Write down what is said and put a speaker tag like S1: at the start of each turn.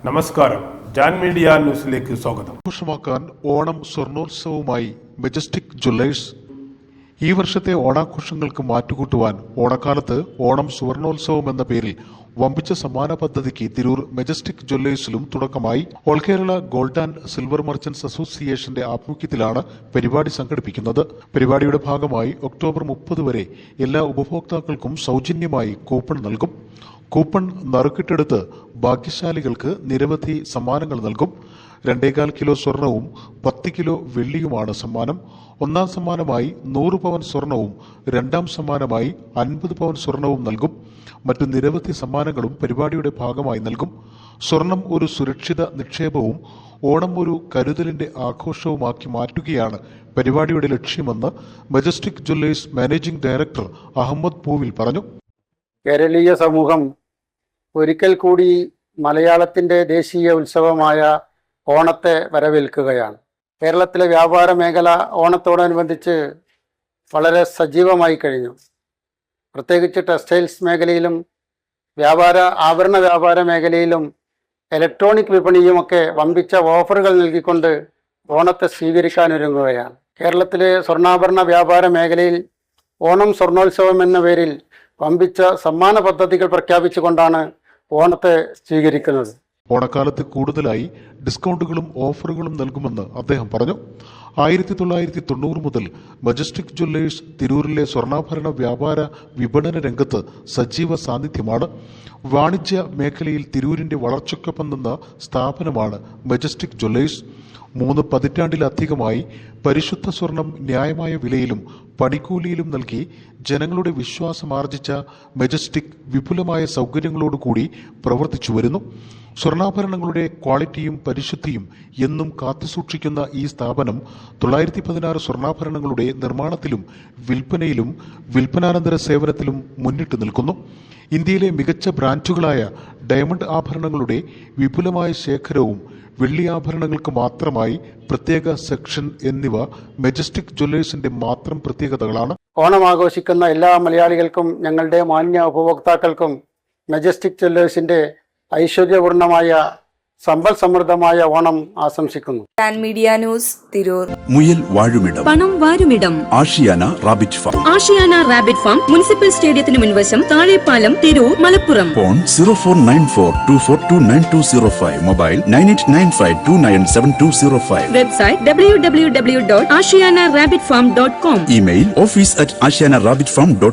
S1: നമസ്കാരം, ജാൻ മീഡിയ ന്യൂസിലേക്ക് സ്വാഗതം.
S2: ആഘോഷമാക്കാൻ ഓണം സ്വർണോത്സവവുമായി മജസ്റ്റിക് ജ്വല്ലേഴ്സ്. ഈ വർഷത്തെ ഓണാഘോഷങ്ങൾക്ക് മാറ്റുകൂട്ടുവാൻ ഓണക്കാലത്ത് ഓണം സുവർണോത്സവം എന്ന പേരിൽ വമ്പിച്ച സമ്മാന പദ്ധതിക്ക് തിരൂർ മജസ്റ്റിക് ജ്വല്ലേഴ്സിലും തുടക്കമായി. All Kerala gold and silver merchants അസോസിയേഷന്റെ ആഭിമുഖ്യത്തിലാണ് പരിപാടി സംഘടിപ്പിക്കുന്നത്. പരിപാടിയുടെ ഭാഗമായി ഒക്ടോബർ 30 വരെ എല്ലാ ഉപഭോക്താക്കൾക്കും സൗജന്യമായി കൂപ്പൺ നൽകും. കൂപ്പൺ നറുക്കിട്ടെടുത്ത് ഭാഗ്യശാലികൾക്ക് നിരവധി സമ്മാനങ്ങൾ നൽകും. 2.25 കിലോ സ്വർണവും 10 കിലോ വെള്ളിയുമാണ് സമ്മാനം. ഒന്നാം സമ്മാനമായി 100 പവൻ സ്വർണവും രണ്ടാം സമ്മാനമായി 50 പവൻ സ്വർണവും നൽകും. മറ്റു നിരവധി സമ്മാനങ്ങളും പരിപാടിയുടെ ഭാഗമായി നൽകും. സ്വർണം ഒരു സുരക്ഷിത നിക്ഷേപവും ഓണം ഒരു കരുതലിന്റെ ആഘോഷവുമാക്കി മാറ്റുകയാണ് പരിപാടിയുടെ ലക്ഷ്യമെന്ന് majestic jewellers managing director Ahammed Poovil പറഞ്ഞു.
S3: കേരളീയ സമൂഹം ഒരിക്കൽ കൂടി മലയാളത്തിൻ്റെ ദേശീയ ഉത്സവമായ ഓണത്തെ വരവേൽക്കുകയാണ്. കേരളത്തിലെ വ്യാപാര മേഖല ഓണത്തോടനുബന്ധിച്ച് വളരെ സജീവമായി കഴിഞ്ഞു. പ്രത്യേകിച്ച് ടെക്സ്റ്റൈൽസ് മേഖലയിലും ആഭരണ വ്യാപാര മേഖലയിലും ഇലക്ട്രോണിക് വിപണിയുമൊക്കെ വമ്പിച്ച ഓഫറുകൾ നൽകിക്കൊണ്ട് ഓണത്തെ സ്വീകരിക്കാനൊരുങ്ങുകയാണ്. കേരളത്തിലെ സ്വർണ്ണാഭരണ വ്യാപാര മേഖലയിൽ ഓണം സ്വർണോത്സവം എന്ന പേരിൽ വമ്പിച്ച സമ്മാന പദ്ധതികൾ പ്രഖ്യാപിച്ചുകൊണ്ടാണ് ഓണത്തെ സ്വീകരിക്കുന്നത്.
S2: ഓണക്കാലത്ത് കൂടുതലായി ഡിസ്കൗണ്ടുകളും ഓഫറുകളും നൽകുമെന്ന് അദ്ദേഹം പറഞ്ഞു. 1990 മുതൽ മജസ്റ്റിക് ജ്വല്ലേഴ്സ് തിരൂരിലെ സ്വർണ്ണാഭരണ വ്യാപാര വിപണന രംഗത്ത് സജീവ സാന്നിധ്യമാണ്. വാണിജ്യ മേഖലയിൽ തിരൂരിന്റെ വളർച്ചയ്ക്കൊപ്പം നിന്ന സ്ഥാപനമാണ് മജസ്റ്റിക് ജ്വല്ലേഴ്സ്. 3 പതിറ്റാണ്ടിലധികമായി പരിശുദ്ധ സ്വർണം ന്യായമായ വിലയിലും പണിക്കൂലിയിലും നൽകി ജനങ്ങളുടെ വിശ്വാസമാർജിച്ച മജസ്റ്റിക് വിപുലമായ സൗകര്യങ്ങളോടുകൂടി പ്രവർത്തിച്ചു വരുന്നു. സ്വർണ്ണാഭരണങ്ങളുടെ ക്വാളിറ്റിയും പരിശുദ്ധിയും എന്നും കാത്തുസൂക്ഷിക്കുന്ന ഈ സ്ഥാപനം 916 സ്വർണ്ണാഭരണങ്ങളുടെ നിർമ്മാണത്തിലും വിൽപ്പനയിലും വിൽപ്പനാനന്തര സേവനത്തിലും മുന്നിട്ട് നിൽക്കുന്നു. ഇന്ത്യയിലെ മികച്ച ബ്രാൻഡുകളായ ഡയമണ്ട് ആഭരണങ്ങളുടെ വിപുലമായ ശേഖരവും വെള്ളി ആഭരണങ്ങൾക്ക് മാത്രമായി പ്രത്യേക സെക്ഷൻ എന്നിവ മജസ്റ്റിക് ജ്വല്ലേഴ്സിന്റെ മാത്രം പ്രത്യേകതകളാണ്.
S3: ഓണം ആഘോഷിക്കുന്ന എല്ലാ മലയാളികൾക്കും ഞങ്ങളുടെ മാന്യ ഉപഭോക്താക്കൾക്കും മജസ്റ്റിക് ജ്വല്ലേഴ്സിന്റെ ഐശ്വര്യപൂർണമായ സമ്പൽ സമൃദ്ധമായ ഓണം ആശംസിക്കുന്നു.
S4: Jan media news, Tirur.
S5: മുയൽ വാഴുമിടം,
S6: പണം വാരുമിടം,
S5: Ashiyana rabbit farm.
S6: Ashiyana rabbit farm municipal സ്റ്റേഡിയത്തിന് മുൻവശം, Thazhepalam, Tirur, Malappuram.
S5: Phone 049424290205. Mobile 9895297205.
S6: Website www.ashiyanarabbitfarm.com.
S5: Email office@ashiyanarabbitfarm.com.